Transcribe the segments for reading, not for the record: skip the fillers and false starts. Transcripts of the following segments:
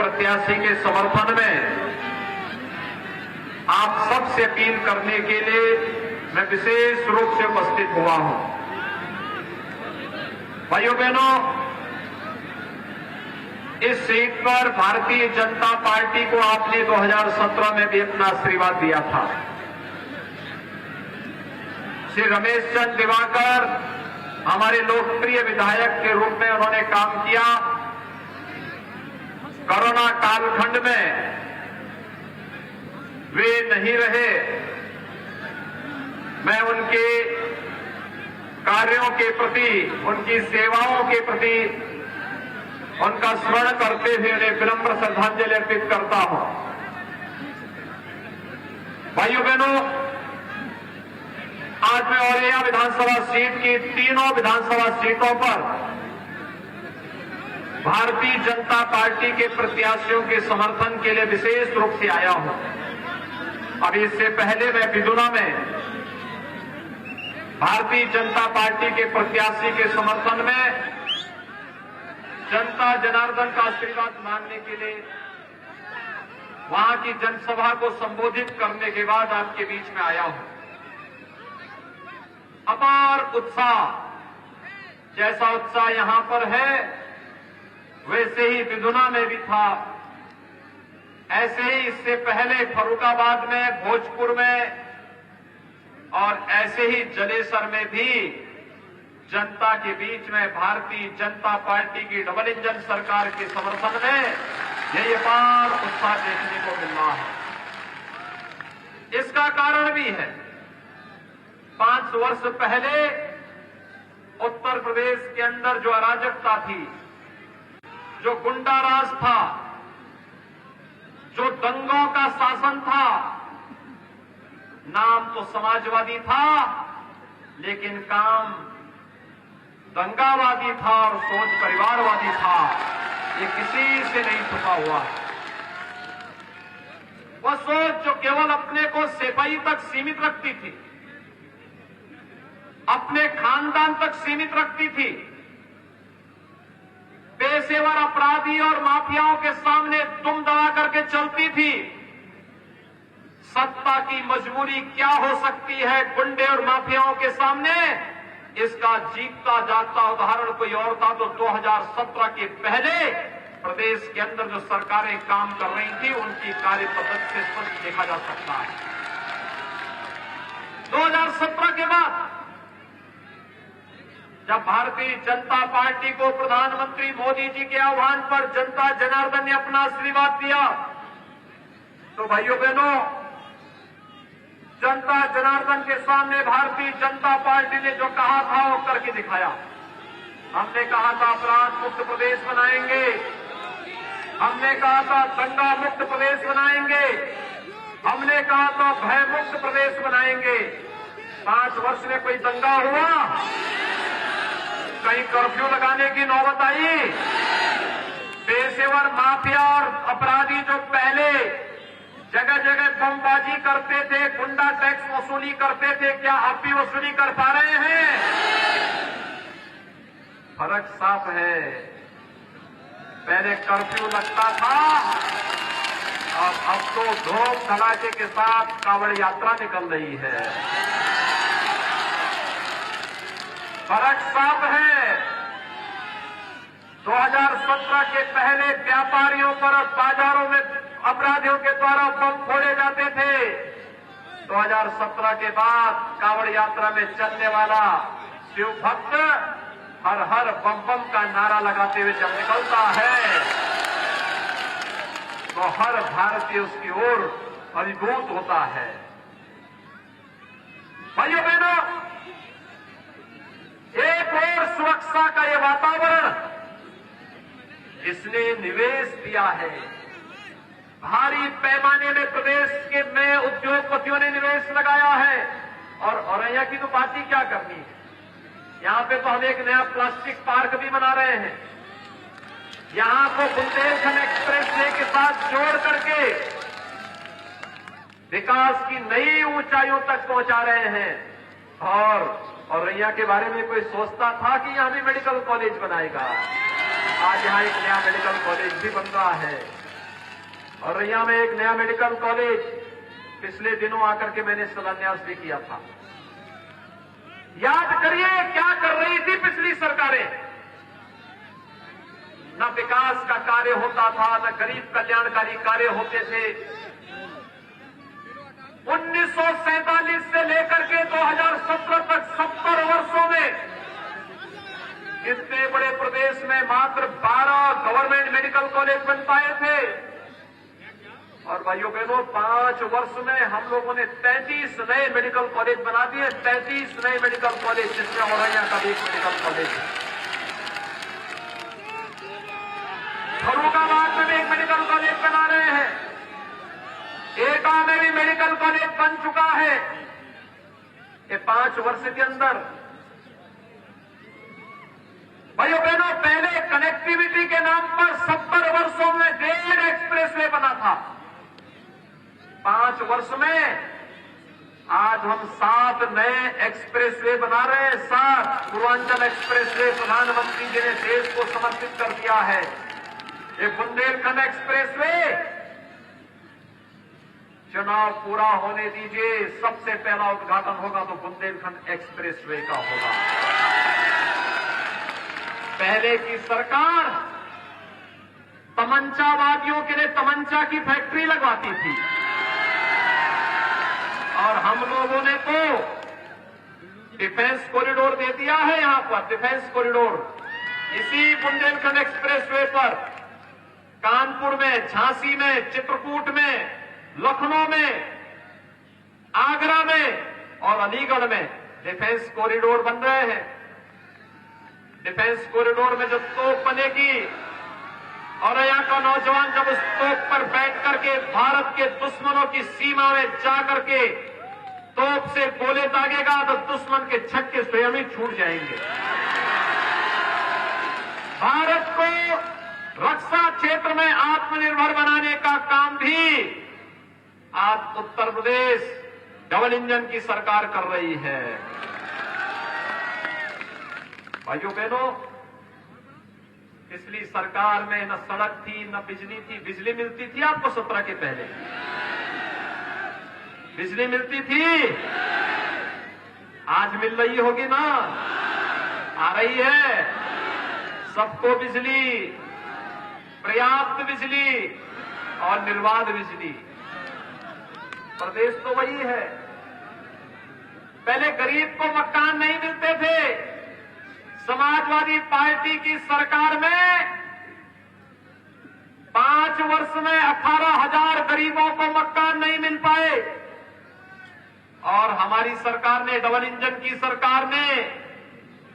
प्रत्याशी के समर्थन में आप सबसे अपील करने के लिए मैं विशेष रूप से उपस्थित हुआ हूं। भाइयों बहनों, इस सीट पर भारतीय जनता पार्टी को आपने 2017 में भी अपना आशीर्वाद दिया था। श्री रमेश चंद्र दिवाकर हमारे लोकप्रिय विधायक के रूप में उन्होंने काम किया। कोरोना कालखंड में वे नहीं रहे। मैं उनके कार्यों के प्रति, उनकी सेवाओं के प्रति उनका स्मरण करते हुए उन्हें विनम्र श्रद्धांजलि अर्पित करता हूं। भाइयों बहनों, आज मैं औरैया विधानसभा सीट की तीनों विधानसभा सीटों पर भारतीय जनता पार्टी के प्रत्याशियों के समर्थन के लिए विशेष रूप से आया हूं। अभी इससे पहले मैं बिदुना में भारतीय जनता पार्टी के प्रत्याशी के समर्थन में जनता जनार्दन का आशीर्वाद मांगने के लिए वहां की जनसभा को संबोधित करने के बाद आपके बीच में आया हूं। अपार उत्साह, जैसा उत्साह यहां पर है वैसे ही बिदुना में भी था। ऐसे ही इससे पहले फर्रुखाबाद में, भोजपुर में और ऐसे ही जलेसर में भी जनता के बीच में भारतीय जनता पार्टी की डबल इंजन सरकार के समर्थन में यही अपार उत्साह देखने को मिल रहा है। इसका कारण भी है, 5 वर्ष पहले उत्तर प्रदेश के अंदर जो अराजकता थी, जो गुंडाराज था, जो दंगों का शासन था, नाम तो समाजवादी था लेकिन काम दंगावादी था और सोच परिवारवादी था। ये किसी से नहीं छुपा हुआ है। वह सोच जो केवल अपने को सिपाही तक सीमित रखती थी, अपने खानदान तक सीमित रखती थी, पेशेवर अपराधी और माफियाओं के सामने दुम दबा करके चलती थी। सत्ता की मजबूरी क्या हो सकती है गुंडे और माफियाओं के सामने, इसका जीता जागता उदाहरण कोई और था तो 2017 के पहले प्रदेश के अंदर जो सरकारें काम कर रही थी उनकी कार्य पद्धति से स्पष्ट देखा जा सकता है। 2017 के बाद जब भारतीय जनता पार्टी को प्रधानमंत्री मोदी जी के आह्वान पर जनता जनार्दन ने अपना आशीर्वाद दिया, तो भाइयों बहनों, जनता जनार्दन के सामने भारतीय जनता पार्टी ने जो कहा था वो करके दिखाया। हमने कहा था अपराध मुक्त प्रदेश बनाएंगे, हमने कहा था दंगा मुक्त प्रदेश बनाएंगे, हमने कहा था भय मुक्त प्रदेश बनाएंगे। 5 वर्ष में कोई दंगा हुआ? कहीं कर्फ्यू लगाने की नौबत आई? पेशेवर माफिया और अपराधी जो पहले जगह जगह बमबाजी करते थे, गुंडा टैक्स वसूली करते थे, क्या अब भी वसूली कर पा रहे हैं? फर्क साफ है। पहले कर्फ्यू लगता था और अब तो धूम धड़ाके के साथ कांवड़ यात्रा निकल रही है। फर्क साफ है। 2017 के पहले व्यापारियों पर और बाजारों में अपराधियों के द्वारा बम फोड़े जाते थे। 2017 के बाद कांवड़ यात्रा में चलने वाला शिव भक्त हर हर बम बम का नारा लगाते हुए जब निकलता है तो हर भारतीय उसकी ओर अभिभूत होता है। भाइयों बहनों, एक और सुरक्षा का ये वातावरण इसने निवेश दिया है। भारी पैमाने में प्रदेश के में उद्योगपतियों ने निवेश लगाया है। और औरैया की तो बात ही क्या करनी है। यहां पे तो हम एक नया प्लास्टिक पार्क भी बना रहे हैं। यहां को बुंदेलखंड एक्सप्रेस वे के साथ जोड़ करके विकास की नई ऊंचाइयों तक पहुंचा रहे हैं। और औरैया के बारे में कोई सोचता था कि यहां भी मेडिकल कॉलेज बनाएगा? आज यहां एक नया मेडिकल कॉलेज भी बन रहा है। और रैया में एक नया मेडिकल कॉलेज पिछले दिनों आकर के मैंने शिलान्यास भी किया था। याद करिए क्या कर रही थी पिछली सरकारें। न विकास का कार्य होता था, न गरीब कल्याणकारी कार्य होते थे। 1947 से लेकर के 2017 तक 70 वर्षों में इतने बड़े प्रदेश में मात्र 12 गवर्नमेंट मेडिकल कॉलेज बन पाए थे। और भाइयों बहनों 5 वर्ष में हम लोगों ने 33 नए मेडिकल कॉलेज बना दिए। 33 नए मेडिकल कॉलेज, जिसमें औरैया का भी एक मेडिकल कॉलेज है। फर्रुखाबाद में भी एक मेडिकल कॉलेज बना रहे हैं। एटा में भी मेडिकल कॉलेज बन चुका है। ये 5 वर्ष के अंदर भाइयों बहनों, पहले कनेक्टिविटी के नाम पर 70 वर्षों में 1.5 एक्सप्रेसवे बना था। 5 वर्ष में आज हम 7 नए एक्सप्रेसवे बना रहे हैं। 7 पूर्वांचल एक्सप्रेसवे प्रधानमंत्री जी ने देश को समर्पित कर दिया है। ये बुंदेलखंड एक्सप्रेसवे चुनाव पूरा होने दीजिए, सबसे पहला उद्घाटन होगा तो बुंदेलखंड एक्सप्रेसवे का होगा। पहले की सरकार तमंचावादियों के लिए तमंचा की फैक्ट्री लगवाती थी और हम लोगों ने तो डिफेंस कॉरिडोर दे दिया है। यहां पर डिफेंस कॉरिडोर इसी बुंदेलखंड एक्सप्रेसवे पर कानपुर में, झांसी में, चित्रकूट में, लखनऊ में, आगरा में और अलीगढ़ में डिफेंस कॉरिडोर बन रहे हैं। डिफेंस कॉरिडोर में जो तोप बनेगी और यहाँ का नौजवान जब उस तोप पर बैठ करके भारत के दुश्मनों की सीमा में जाकर के तोप से गोले दागेगा तो दुश्मन के छक्के स्वयं ही छूट जाएंगे। भारत को रक्षा क्षेत्र में आत्मनिर्भर बनाने का काम भी आज उत्तर प्रदेश डबल इंजन की सरकार कर रही है। भाइयों बहनों, पिछली सरकार में न सड़क थी, न बिजली थी। बिजली मिलती थी आपको 17 के पहले? बिजली मिलती थी? आज मिल रही होगी ना? आ रही है सबको बिजली, पर्याप्त बिजली और निर्बाध बिजली। प्रदेश तो वही है। पहले गरीब को मकान नहीं मिलते थे। समाजवादी पार्टी की सरकार में 5 वर्ष में 18,000 गरीबों को मकान नहीं मिल पाए और हमारी सरकार ने, डबल इंजन की सरकार ने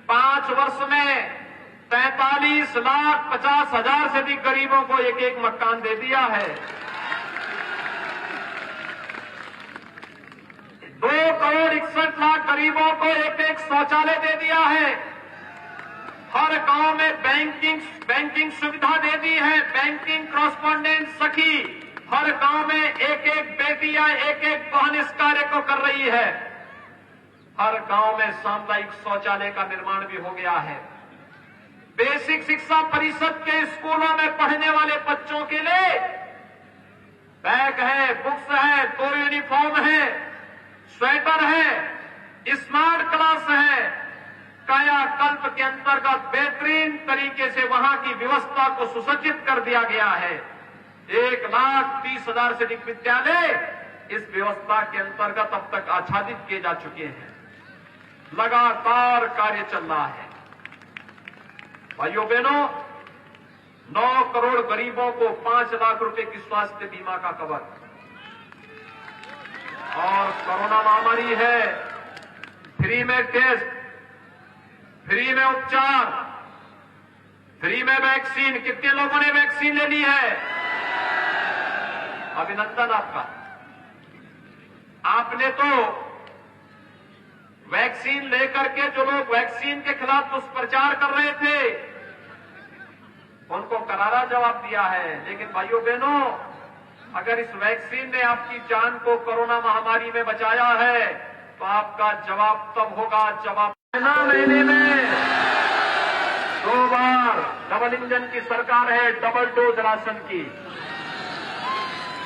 5 वर्ष में 43,50,000 से अधिक गरीबों को एक एक मकान दे दिया है। 2,61,00,000 गरीबों को एक एक शौचालय दे दिया है। हर गांव में बैंकिंग सुविधा दे दी है। बैंकिंग कॉरेस्पॉन्डेंट सखी हर गांव में एक एक बेटी या एक एक बहन इस कार्य को कर रही है। हर गांव में सामुदायिक शौचालय का निर्माण भी हो गया है। बेसिक शिक्षा परिषद के स्कूलों में पढ़ने वाले बच्चों के लिए बैग है, बुक्स है, 2 यूनिफॉर्म है, स्वेटर है, स्मार्ट क्लास है। कायाकल्प के अंतर्गत बेहतरीन तरीके से वहां की व्यवस्था को सुसज्जित कर दिया गया है। 1,30,000 से अधिक विद्यालय इस व्यवस्था के अंतर्गत अब तक आच्छादित किए जा चुके हैं। लगातार कार्य चल रहा है। भाइयों बहनों, 9 करोड़ गरीबों को 5 लाख रुपए की स्वास्थ्य बीमा का कवर। और कोरोना महामारी है, फ्री में टेस्ट, फ्री में उपचार, फ्री में वैक्सीन। कितने लोगों ने वैक्सीन ले ली है? अभिनंदन आपका। आपने तो वैक्सीन लेकर के जो लोग वैक्सीन के खिलाफ दुष्प्रचार कर रहे थे उनको करारा जवाब दिया है। लेकिन भाइयों बहनों, अगर इस वैक्सीन ने आपकी जान को कोरोना महामारी में बचाया है तो आपका जवाब तब होगा जब आप महीने में 2 बार डबल इंजन की सरकार है, डबल डोज राशन की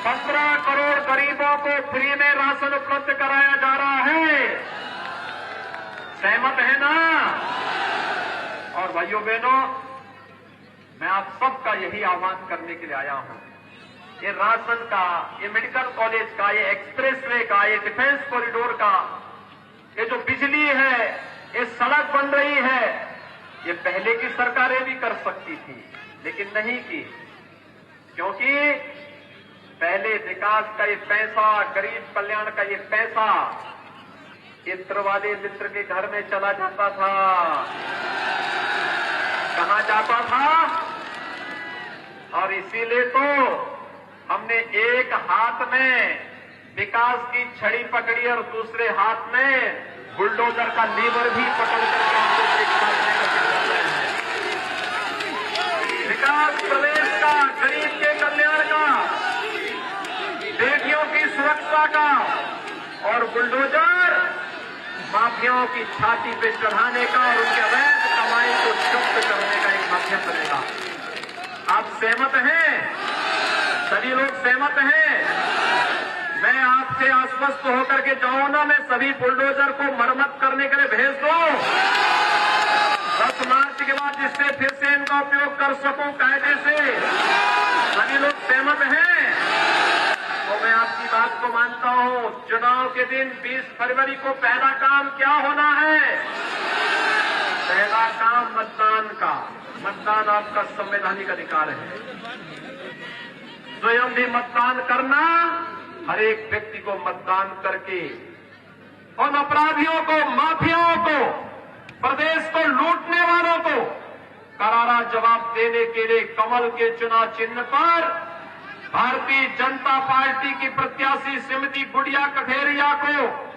15 करोड़ गरीबों को फ्री में राशन उपलब्ध कराया जा रहा है। सहमत है ना? और भाइयों बहनों, मैं आप सबका यही आह्वान करने के लिए आया हूं। ये राशन का, ये मेडिकल कॉलेज का, ये एक्सप्रेसवे का, ये डिफेंस कॉरिडोर का, ये जो बिजली है, ये सड़क बन रही है, ये पहले की सरकारें भी कर सकती थी, लेकिन नहीं की। क्योंकि पहले विकास का ये पैसा, गरीब कल्याण का ये पैसा इत्र वाले मित्र के घर में चला जाता था। कहां जाता था? और इसीलिए तो हमने एक हाथ में विकास की छड़ी पकड़ी और दूसरे हाथ में बुलडोजर का लीवर भी पकड़ करके हमको करने का कर रहे हैं। विकास प्रदेश का, गरीब के कल्याण का, बेटियों की सुरक्षा का, और बुलडोजर माफियाओं की छाती पे चढ़ाने का और उनके अवैध कमाई को जब्त करने का एक माध्यम बनेगा। आप सहमत हैं? सभी लोग सहमत हैं? मैं आपसे आश्वस्त होकर के जाऊं ना, मैं सभी बुलडोजर को मरम्मत करने के लिए भेज दूं 10 मार्च के बाद, जिससे फिर से इनका उपयोग कर सकूं कायदे से। सभी लोग सहमत हैं? तो मैं आपकी बात को मानता हूं। चुनाव के दिन 20 फरवरी को पहला काम क्या होना है? पहला काम मतदान का। मतदान आपका संवैधानिक अधिकार है। स्वयं भी मतदान करना, हर एक व्यक्ति को मतदान करके उन अपराधियों को, माफियाओं को, प्रदेश को लूटने वालों को करारा जवाब देने के लिए कमल के चुनाव चिन्ह पर भारतीय जनता पार्टी की प्रत्याशी श्रीमती गुड़िया कठेरिया को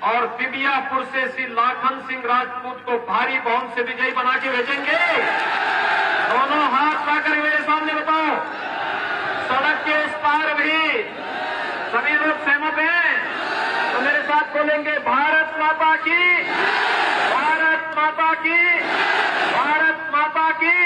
और बिबियापुर से श्री लाखन सिंह राजपूत को भारी बहुमत से विजयी बना के भेजेंगे। दोनों हाथ लाकर मेरे सामने बताओ। सड़क के उस पार भी सभी लोग सहमत हैं? तो मेरे साथ बोलेंगे, भारत माता की, भारत माता की, भारत माता की।